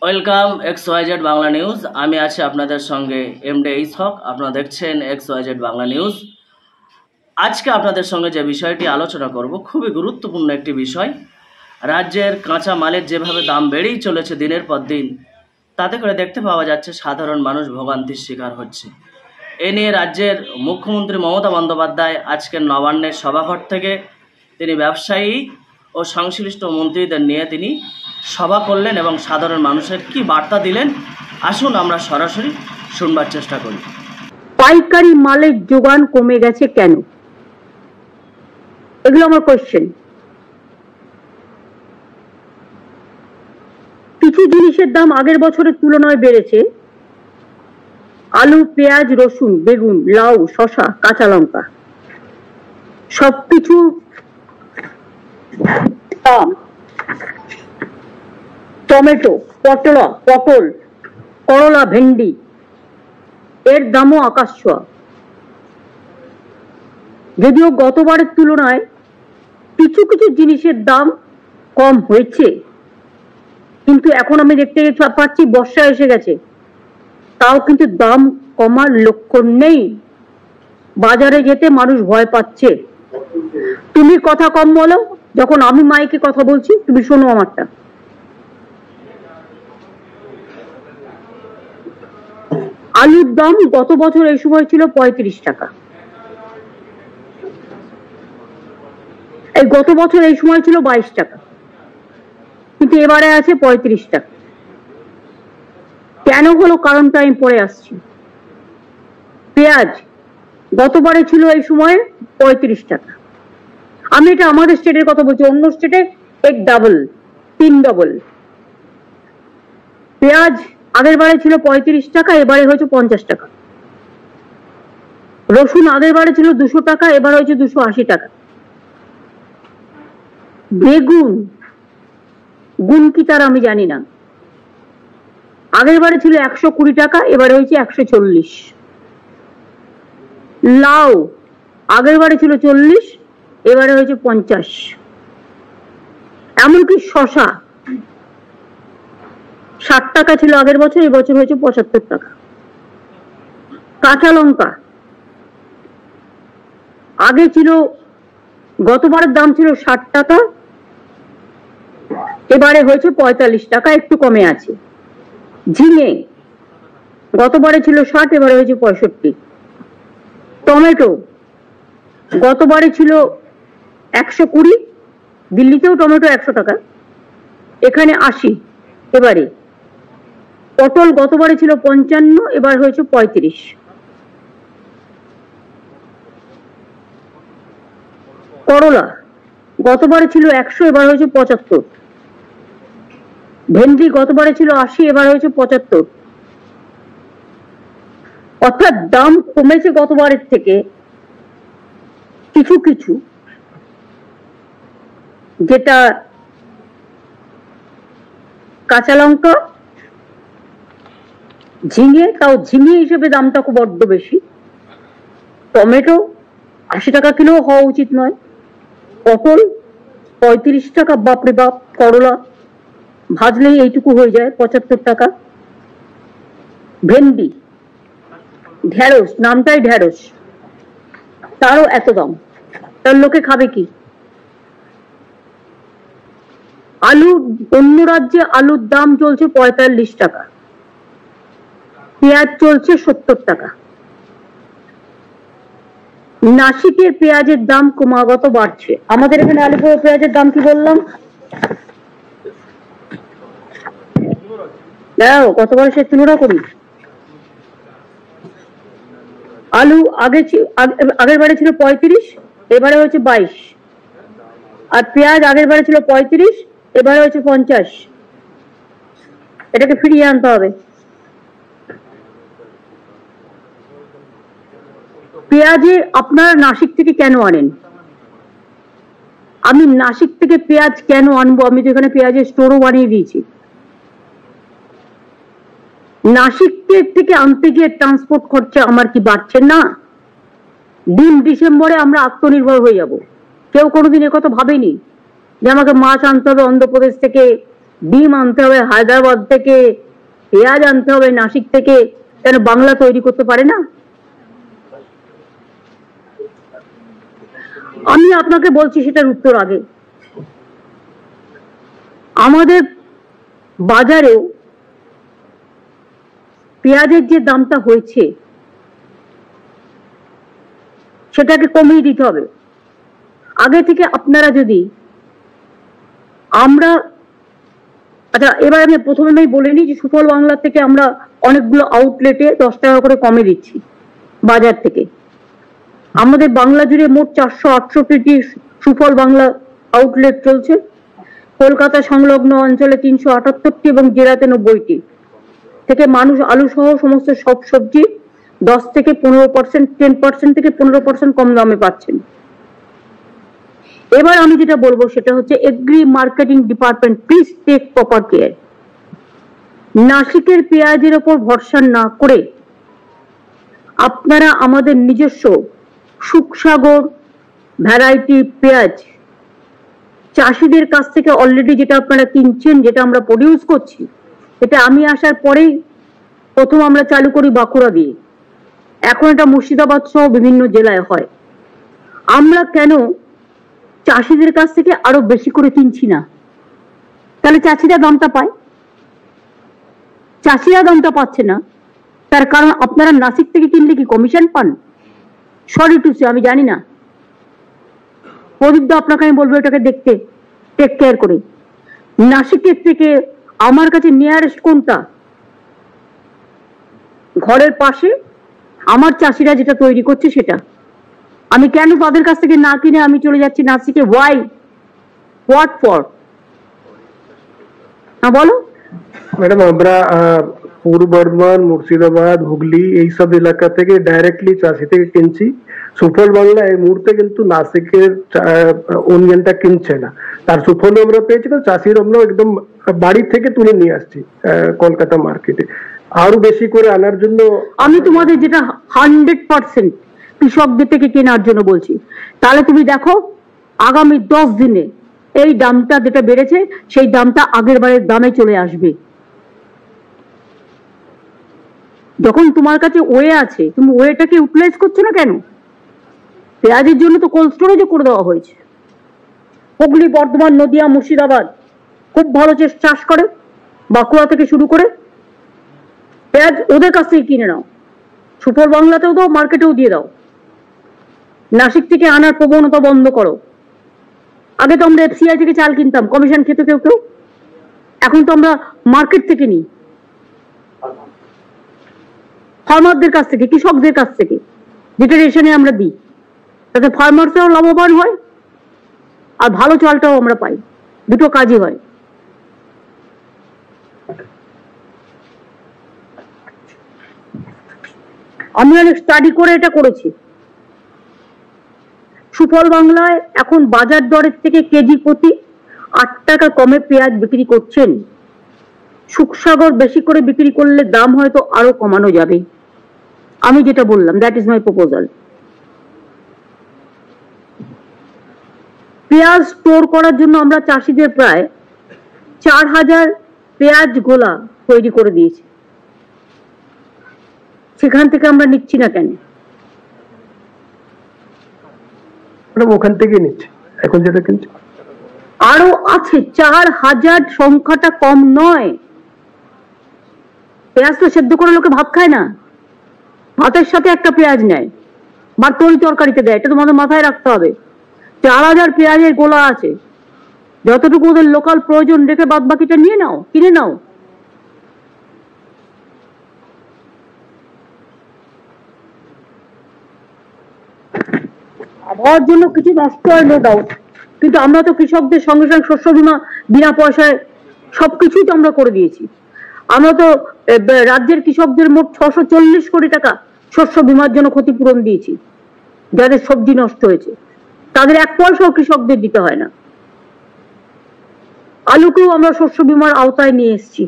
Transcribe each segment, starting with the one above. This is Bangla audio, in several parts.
Welcome XYZ Bangla news. আমি আছি আপনাদের সঙ্গে এমডি ইসহক। আপনারা দেখছেন XYZ বাংলা নিউজ। আজকে আপনাদের সঙ্গে যে বিষয়টি আলোচনা করব খুবই গুরুত্বপূর্ণ একটি বিষয়। রাজ্যের কাঁচা মালের যেভাবে দাম বেড়েই চলেছে দিনের পর দিন, তাতে করে দেখতে পাওয়া যাচ্ছে সাধারণ মানুষ ভোগান্তির শিকার হচ্ছে। এ নিয়ে রাজ্যের মুখ্যমন্ত্রী মমতা বন্দ্যোপাধ্যায় আজকের নবান্নের সভাঘর থেকে তিনি ব্যবসায়ী ও সংশ্লিষ্ট মন্ত্রীদের নিয়ে তিনি সভা করলেন এবং সাধারণ মানুষের কি বার্তা দিলেন, আসুন আমরা সরাসরি শুনবার চেষ্টা করি। পাইকারি মালের যোগান কমে গেছে কেন? এগুলো আমার কোশ্চেন। কিছু জিনিসের দাম আগের বছরের তুলনায় বেড়েছে। আলু, পেঁয়াজ, রসুন, বেগুন, লাউ, শসা, কাঁচা লঙ্কা সবকিছু দাম। টমেটো, পটল, করলা, ভেন্ডি এর দামও আকাশ ছোঁয়া। যদিও গতবারের তুলনায় কিছু কিছু জিনিসের দাম কম হয়েছে, কিন্তু এখন আমি দেখতে পাচ্ছি বর্ষা এসে গেছে, তাও কিন্তু দাম কমার লক্ষণ নেই। বাজারে যেতে মানুষ ভয় পাচ্ছে। তুমি কথা কম বলো, যখন আমি মাইকে কথা বলছি তুমি শোনো আমারটা। আলুর দাম গত বছর এই সময় ছিল 35 টাকা, এই গত বছর এই সময় ছিল 22 টাকা, কিন্তু এবারে আছে 35 টাকা। কেন হলো কারণটা আমি পরে আসছি। পেঁয়াজ গতবারে ছিল এই সময় 35 টাকা। আমি এটা আমাদের স্টেটের কথা বলছি, অন্য স্টেটে এক ডাবল, 3 ডবল। পেঁয়াজ আগের বারে ছিল 35 টাকা, এবারে হয়েছে 50 টাকা। রসুন আগের বারে ছিল 200 টাকা, এবার হয়েছে 280 টাকা। বেগুন গুণ কি তার আমি জানি না, আগের বারে ছিল 120 টাকা, এবারে হয়েছে 140। লাউ আগের বারে ছিল 40, এবারে হয়েছে 50। এমনকি শসা 60 টাকা ছিল আগের বছর, এবছর হয়েছে 75 টাকা। কাঁচা লঙ্কা আগে ছিল, গতবারের দাম ছিল 60 টাকা, এবারে হয়েছে 45 টাকা, একটু কমে আছে। ঝিঙে গতবারে ছিল 60, এবারে হয়েছে 65। টমেটো গতবারে ছিল 120, দিল্লিতেও টমেটো 100 টাকা, এখানে 80 এবারে। পটল গতবারে ছিল 55, এবার হয়েছে 35। করলা গতবারে ছিল 100, এবার হয়েছে 75। ভেন্ডি গতবারে ছিল 80, এবার হয়েছে 75। অর্থাৎ দাম কমেছে গতবারের থেকে কিছু কিছু, যেটা কাঁচা লঙ্কা, ঝিঙে, তাও ঝিঙে হিসেবে দামটা খুব বড্ড বেশি। টমেটো 80 টাকা কিলো হওয়া উচিত নয়। পটল 35 টাকা, বাপরে বাপ। করলা ভাজলেই এইটুকু হয়ে যায়, 75 টাকা। ভেন্ডি, ঢেঁড়স, নামটাই ঢেঁড়স, তারও এত দাম, তার লোকে খাবে কি? আলু, অন্য রাজ্যে আলুর দাম চলছে 45 টাকা, পেঁয়াজ চলছে 70 টাকা। নাসিকের পেঁয়াজের দাম ক্রমাগত বাড়ছে। আমাদের এখানে আলিপুর পেঁয়াজের দাম কি বললাম? দাও কতবার সে তুলনা করি। আলু আগের বারে ছিল 35, এবারে হয়েছে 22। আর পেঁয়াজ আগের বারে ছিল 35, এবারে হয়েছে 50। এটাকে ফিরিয়ে আনতে হবে। পেঁয়াজে আপনারা নাসিক থেকে কেন আনেন? আমি নাসিক থেকে পেঁয়াজ কেন আনবো? আমি তো এখানে পেঁয়াজের স্টোরও বানিয়ে দিয়েছি। নাসিক থেকে আনতে গিয়ে ট্রান্সপোর্ট খরচা আমার কি বাড়ছে না? ডিসেম্বরে আমরা আত্মনির্ভর হয়ে যাব। কেউ কোনোদিন একথা ভাবেনি যে আমাকে মাছ আনতে হবে অন্ধ্রপ্রদেশ থেকে, ডিম আনতে হবে হায়দ্রাবাদ থেকে, পেঁয়াজ আনতে হবে নাসিক থেকে, কেন বাংলা তৈরি করতে পারে না? আমি আপনাকে বলছি সেটার উত্তর আগে। আমাদের বাজারেও পেঁয়াজের যে দামটা হয়েছে সেটাকে কমিয়ে দিতে হবে। আগে থেকে আপনারা যদি আমরা, আচ্ছা এবার আমি প্রথমে বলে নিই যে সুফল বাংলা থেকে আমরা অনেকগুলো আউটলেটে 10 টাকা করে কমে দিচ্ছি বাজার থেকে। আমাদের বাংলা জুড়ে মোট 468টি সুফল বাংলা আউটলেট চলছে। কলকাতা সংলগ্ন অঞ্চলে 378টি এবং জেলাতে 90টি থেকে মানুষ আলু সহ সমস্ত সব সবজি 10 থেকে 15%, 10% থেকে 15% কম দামে পাচ্ছেন। এবার আমি যেটা বলবো সেটা হচ্ছে agri marketing department, please take proper care. নাসিকের পেঁয়াজের ওপর ভরসা না করে আপনারা আমাদের নিজস্ব সুখসাগর ভ্যারাইটি পেঁয়াজ চাষিদের কাছ থেকে অলরেডি যেটা আপনারা কিনছেন, যেটা আমরা প্রডিউস করছি, এটা আমি আসার পরেই প্রথম আমরা চালু করি বাঁকুড়া দিয়ে, এখন এটা মুর্শিদাবাদ সহ বিভিন্ন জেলায় হয়। আমরা কেন চাষিদের কাছ থেকে আরো বেশি করে কিনছি না? তাহলে চাষিরা দামটা পায়, চাষিরা দামটা পাচ্ছে না। তার কারণ আপনারা নাসিক থেকে কিনলে কি কমিশন পান? সরি টু সে, আমি জানি না। প্রদীপ দা আপনাকে আমি বলবো এটাকে দেখতে, টেক কেয়ার করে। নাসিকের থেকে আমার কাছে নিয়ারেস্ট কোনটা? ঘরের পাশে আমার চাষিরা যেটা তৈরি করছে সেটা। আমি কেন তাদের কাছ থেকে না কিনে আমি চলে যাচ্ছি নাসিকে? ওয়াই? What for? হ্যাঁ বলো। ম্যাডাম আমরা পূর্ব বর্ধমান, মুর্শিদাবাদ, হুগলি এইসব এলাকা থেকে ডাইরেক্টলি চাষি থেকে কিনছি। সুফল বাংলা এই মুহূর্তে কিন্তু নাসিকের অনিয়নটা কিনছে না, তার সুফল আমরা পেয়েছি। চাষির আমরা একদম বাড়ি থেকে তুলে নিয়ে আসছি কলকাতা মার্কেটে। আরো বেশি করে আনার জন্য আমি তোমাদের যেটা 100% কৃষকদের থেকে কেনার জন্য বলছি, তাহলে তুমি দেখো আগামী 10 দিনে এই দামটা যেটা বেড়েছে সেই দামটা আগের বারের দামে চলে আসবে। যখন তোমার কাছে ওয়ে আছে, তুমি ওয়েটাকে ইউটিলাইজ করছো না কেন? পেঁয়াজের জন্য তো কোল্ড স্টোরেজও করে দেওয়া হয়েছে। হুগলি, বর্ধমান, নদিয়া, মুর্শিদাবাদ খুব ভালো চাষ করে, বাঁকুড়া থেকে শুরু করে। পেঁয়াজ ওদের কাছ থেকে কিনে নাও, সুফল বাংলাতেও দাও, মার্কেটেও দিয়ে দাও। নাসিক থেকে আনার প্রবণতা বন্ধ করো। আগে তো আমরা এফসিআই থেকে চাল কিনতাম, কমিশন খেতে কেউ কেউ, এখন তো আমরা মার্কেট থেকে নিই, ফার্মারদের কাছ থেকে, কৃষকদের কাছ থেকে, যেটা রেশনে আমরা দিই, তাতে ফার্মার্সরাও লাভবান হয় আর ভালো চালটাও আমরা পাই। দুটো কাজই হয়। আমি অনেক স্টাডি করে এটা করেছি। সুফল বাংলায় এখন বাজার দরের থেকে কেজি প্রতি 8 টাকা কমে পেঁয়াজ বিক্রি করছেন। সুখসাগর বেশি করে বিক্রি করলে দাম হয়তো আরো কমানো যাবে। আমি যেটা বললাম, দ্যাট ইজ মাই প্রপোজাল। পেঁয়াজ স্টোর করার জন্য আমরা চাষিদের প্রায় 4000 পেঁয়াজ গোলা তৈরি করে দিয়েছি। সেখান থেকে আমরা নিচ্ছি না কেন? ওখান থেকে নিচ্ছে এখন যেটা কিনছে। আরো আছে 4000, সংখ্যাটা কম নয়। পেঁয়াজ তো সেদ্ধ করে লোকে ভাত খায় না, ভাতের সাথে একটা পেঁয়াজ নেয় বা তরি তরকারিতে দেয়, এটা তোমাদের মাথায় রাখতে হবে। 4000 পেঁয়াজের গোলা আছে, যতটুকু ওদের লোকাল প্রয়োজন রেখে বাদ বাকিটা নিয়ে নাও, কিনে নাও। আবহাওয়ার জন্য কিছু নষ্ট হয় নো ডাউট, কিন্তু আমরা তো কৃষকদের সঙ্গে সঙ্গে শস্য বীমা বিনা পয়সায় সবকিছুই তো আমরা করে দিয়েছি। আমরা তো রাজ্যের কৃষকদের মোট 640 কোটি টাকা শস্য বীমার জন্য ক্ষতিপূরণ দিয়েছি। যাদের সবজি নষ্ট হয়েছে তাদের 1 পয়সাও কৃষকদের দিতে হয় না। আলুকেও আমরা শস্য বীমার আওতায় নিয়ে এসেছি।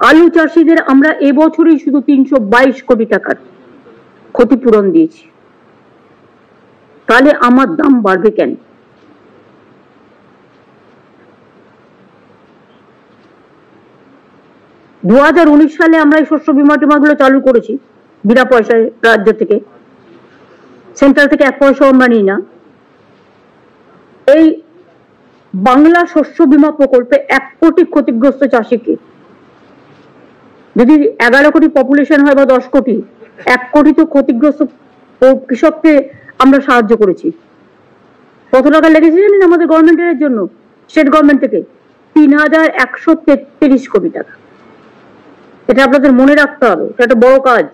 আলু চাষিদের আমরা এবছরই শুধু 322 কোটি টাকার ক্ষতিপূরণ দিয়েছি। তাহলে আমার দাম বাড়বে কেন? 2019 সালে আমরা এই শস্য বিমা টিমাগুলো চালু করেছি বিনা পয়সায়, রাজ্য থেকে, সেন্ট্রাল থেকে 1 পয়সাও আমরা নিই না। এই বাংলা শস্য বিমা প্রকল্পে 1 কোটি ক্ষতিগ্রস্ত চাষিকে, যদি 11 কোটি পপুলেশন হয় বা 10 কোটি, 1 কোটি তো ক্ষতিগ্রস্ত কৃষককে আমরা সাহায্য করেছি। কত টাকা লেগেছে জানেন আমাদের গভর্নমেন্টের জন্য? স্টেট গভর্নমেন্ট থেকে 3133 কোটি টাকা। এটা আপনাদের মনে রাখতে হবে, এটা একটা বড় কাজ।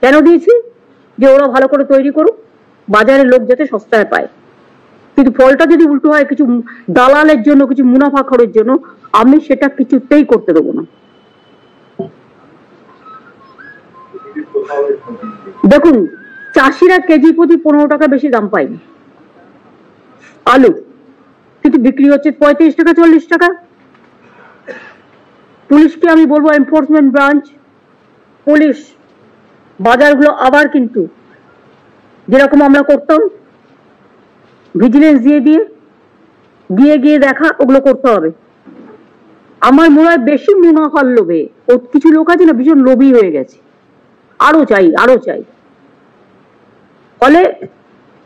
কেন দিয়েছি? যে ওরা ভালো করে তৈরি করুক, বাজারে লোক যাতে সস্তায় পায়। কিন্তু ফলটা যদি উল্টো হয় কিছু দালালের জন্য, কিছু মুনাফাখোরের জন্য, আমি সেটা কিছুতেই করতে দেবো না। দেখুন, চাষিরা কেজি প্রতি 15 টাকা বেশি দাম পায়নি আলু, কিন্তু বিক্রি হচ্ছে 35 টাকা 40 টাকা। পুলিশকে আমি বলবো, এনফোর্সমেন্ট ব্রাঞ্চ, পুলিশ বাজারগুলো আবার কিন্তু যেরকম আমরা করতাম ভিজিলেন্স দিয়ে গিয়ে দেখা, ওগুলো করতে হবে। আমার মনে হয় বেশি মুনাফার লোভে কিছু লোক আছে না, ভীষণ লোভী হয়ে গেছে, আরো চাই। ফলে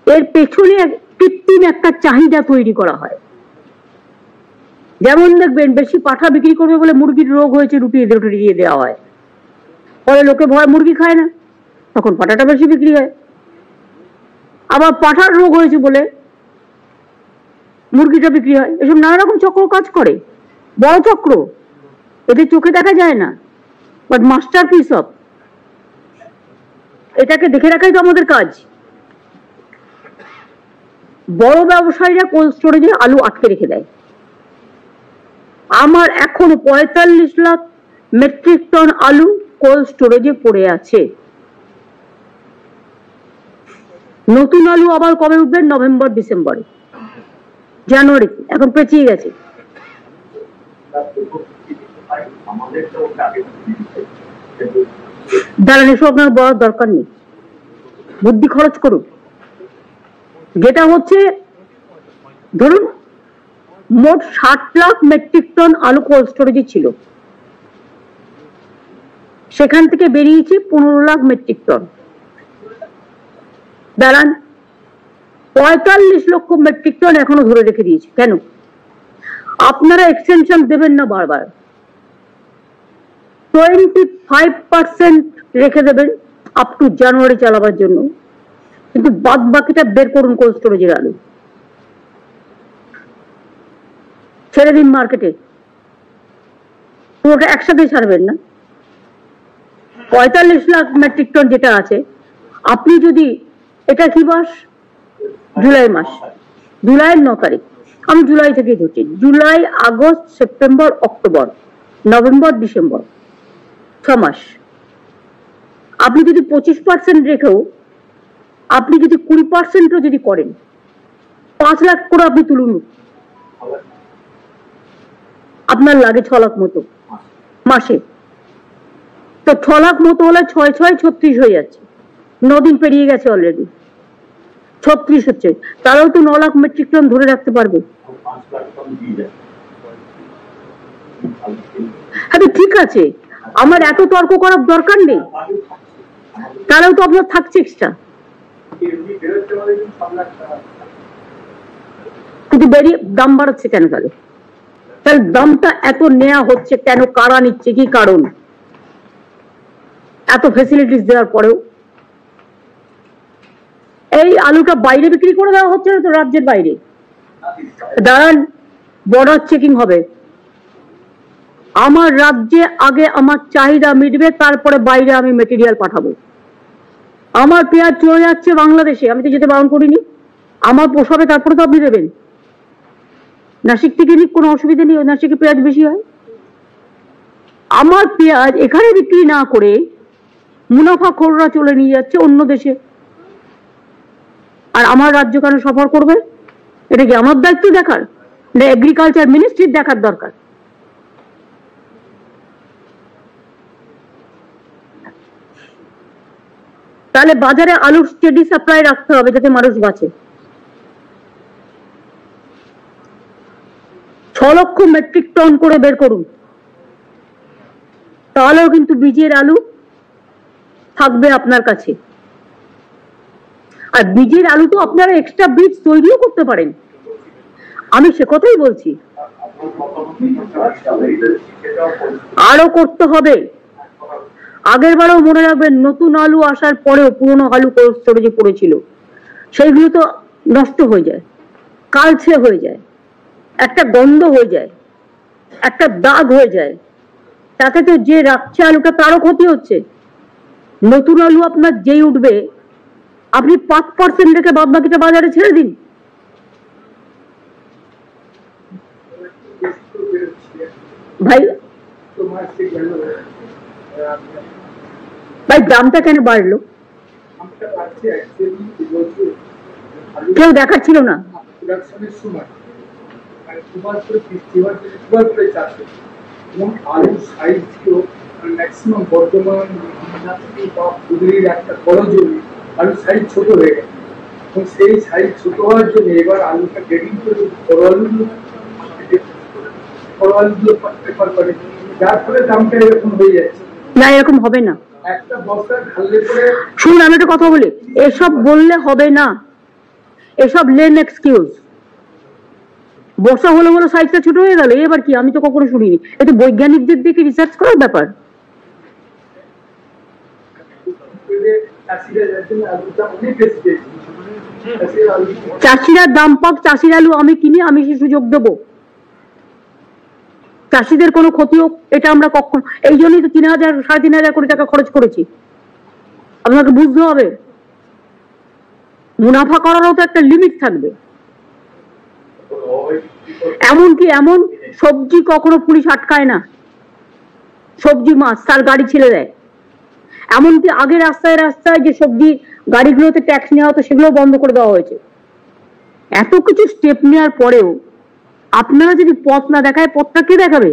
এর পেছনে কৃত্রিম একটা চাহিদা তৈরি করা হয়। যেমন দেখবেন, বেশি পাঠা বিক্রি করবে বলে মুরগির রোগ হয়েছে, রুটিয়ে দেওয়া হয়, ফলে লোকে ভয় মুরগি খায় না, তখন পাঠাটা বেশি বিক্রি হয়। আবার পাঠার রোগ হয়েছে বলে মুরগিটা বিক্রি হয়। এসব নানা রকম চক্র কাজ করে, বড় চক্র, এদের চোখে দেখা যায় না, বাট মাস্টার পিস অফ, এটাকে দেখে রাখাই তো আমাদের কাজ। বড় ব্যবসায়ীরা কোল্ড স্টোরেজে আলু আটকে রেখে দেয়। আমার এখনো 45 লাখ মেট্রিক টন আলু কোল্ড স্টোরেজে পড়ে আছে। নতুন আলু আবার কবে উঠবে? নভেম্বর ডিসেম্বরে, জানুয়ারিতে, এখন পেঁচিয়ে গেছে। দাঁড়ান, এসব আপনার বলার দরকার নেই, বুদ্ধি খরচ করুন। যেটা হচ্ছে, ধরুন মোট 60 লাখ মেট্রিক টন আলু কোল্ড স্টোরেজে ছিল, সেখান থেকে বেরিয়েছে 15 লাখ মেট্রিক টন। দাঁড়ান, 45 লক্ষ মেট্রিক টন এখনো ধরে রেখে দিয়েছে। কেন? আপনারা এক্সটেনশন দেবেন না, বারবার 25% রেখে দেবেন আপ টু জানুয়ারি চালাবার জন্য, কিন্তু বাদ বাকিটা বের করুন কোল্ড স্টোরেজের আলু, ছেড়ে দিন মার্কেটে, পুরোটা একসাথে ছাড়বেন না। 45 লাখ মেট্রিক টন যেটা আছে, আপনি যদি, এটা কি মাস? জুলাই মাস, জুলাইয়ের 9 তারিখ, আমি জুলাই থেকেই ধরছি, July, August, September, October, November, December, 6 মাস। আপনি যদি 25% রেখেও আপনি যদি 20% যদি করেন, 5 লাখ করে আপনি তুলুন, আপনার লাগে 6 লাখ মতো মাসে। তো 6 লাখ মতো হলে 6 6 36 হয়ে যাচ্ছে, 9 দিন পেরিয়ে গেছে অলরেডি, 36 হচ্ছে। তারাও তো 9 লাখ মেট্রিক টন ধরে রাখতে পারবে। হ্যাঁ, ঠিক আছে, আমার এত তর্ক করার দরকার নেই, তারাও তো আপনার থাকছে এক্সট্রা। কিন্তু বেরিয়ে দাম বাড়াচ্ছে কেন? তাহলে দামটা এত নেওয়া হচ্ছে কেন? কারা নিচ্ছে? কি কারণ? এত ফেসিলিটিস দেওয়ার পরেও এই আলুটা বাইরে বিক্রি করে দেওয়া হচ্ছে না তো, রাজ্যের বাইরে। দাঁড়ান, বর্ডার চেকিং হবে, আমার রাজ্যে আগে আমার চাহিদা মিটবে, তারপরে বাইরে আমি মেটেরিয়াল পাঠাবো। আমার পেঁয়াজ চলে যাচ্ছে বাংলাদেশে, আমি তো যেতে বারণ করিনি, আমার পোষাবে, তারপরে তো আপনি দেবেন। নাসিক থেকে নিক, কোনো অসুবিধা নেই, নাসিকে পেঁয়াজ বেশি হয়। আমার পেঁয়াজ এখানে বিক্রি না করে মুনাফাখোররা চলে নিয়ে যাচ্ছে অন্য দেশে, আর আমার রাজ্য কেন সফর করবে? এটা কি আমার দায়িত্ব দেখার? না এগ্রিকালচার মিনিস্ট্রির দেখার দরকার? তাহলে বাজারে আলুর স্টেডি সাপ্লাই রাখতে হবে যাতে মানুষ বাঁচে। 6 লক্ষ মেট্রিক টন করে বের করুন, তাহলেও কিন্তু বীজের আলু থাকবে আপনার কাছে। আর বীজের আলু তো আপনারা এক্সট্রা বীজ তৈরিও করতে পারেন, আমি সে কথাই বলছি। আরো করতে হবে। আগের বারেও মনে রাখবেন, নতুন আলু আসার পরেও পুরনো আলু কোল্ড স্টোরেজে পড়েছিল, সেইগুলো তো নষ্ট হয়ে যায়, কালচে হয়ে যায়, একটা গন্ধ হয়ে যায়, একটা দাগ হয়ে যায়, তাতে তো যে রাখছে আলুটা তারও ক্ষতি হচ্ছে। নতুন আলু আপনার যেই উঠবে, আপনি 5% রেখে বাদ বাকিটা বাজারে ছেড়ে দিন। ভাই ভাই দামটা কেন বাড়লো? কেউ দেখাচ্ছিল না। আলুর সাইজ ছিল ম্যাক্সিমাম বর্ধমান বা হুগলির একটা বড় জমি, আলুর সাইজ ছোট হয়ে গেছে, এবং সেই সাইজ ছোট হওয়ার জন্য এবার আলুটা গ্রেডিং করে বড় আলুগুলো প্রেফার করে, যার ফলে দামটা এরকম হয়ে যাচ্ছে। না, এরকম হবে না। একটা বস্তা ঢাললে পরে শুনুন, আমি একটা কথা বলি, এসব বললে হবে না, এসব লেন এক্সকিউজ। বর্ষা হলো বলে সাইজটা ছোট হয়ে গেল, এবার কি? আমি তো কখনো শুনিনি। এটা বৈজ্ঞানিকদের দিকে রিসার্চ করার ব্যাপার। চাষিরা দাম পাক, চাষির আলু আমি কিনি, আমি সে সুযোগ দেবো। চাষিদের কোনো ক্ষতি হোক, এটা আমরা কখন, এই জন্যই তো 3,000 3,500 কোটি টাকা খরচ করেছি। আপনাকে বুঝতে হবে, মুনাফা করারও তো একটা লিমিট থাকবে। এমনকি এমন সবজি কখনো পুলিশ আটকায় না, সবজি মাছ তার গাড়ি ছেড়ে দেয়। এমনকি আগে রাস্তায় রাস্তায় যে সবজি গাড়িগুলোতে ট্যাক্স নেওয়া হতো, সেগুলো বন্ধ করে দেওয়া হয়েছে। এত কিছু স্টেপ নেওয়ার পরেও আপনারা যদি পথ না দেখায়, পথটা কে দেখাবে?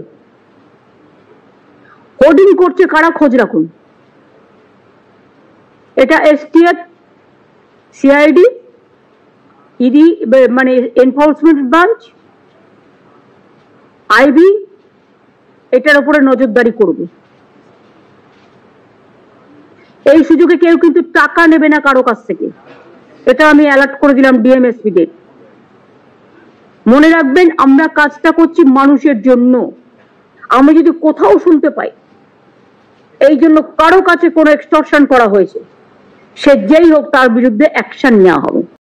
হোর্ডিং করছে কারা, খোঁজ রাখুন। এটা এসটিএফ, সিআইডি, ইডি মানে এনফোর্সমেন্ট ব্রাঞ্চ, আইবি এটার উপরে নজরদারি করবে। এই সুযোগে কেউ কিন্তু টাকা নেবে না কারো কাছ থেকে, এটা আমি অ্যালার্ট করে দিলাম ডিএমএসপি দের। মনে রাখবেন, আমরা কাজটা করছি মানুষের জন্য। আমি যদি কোথাও শুনতে পাই এই জন্য কারো কাছে কোনো এক্সটর্শন করা হয়েছে, সে যেই হোক তার বিরুদ্ধে অ্যাকশন নেওয়া হবে।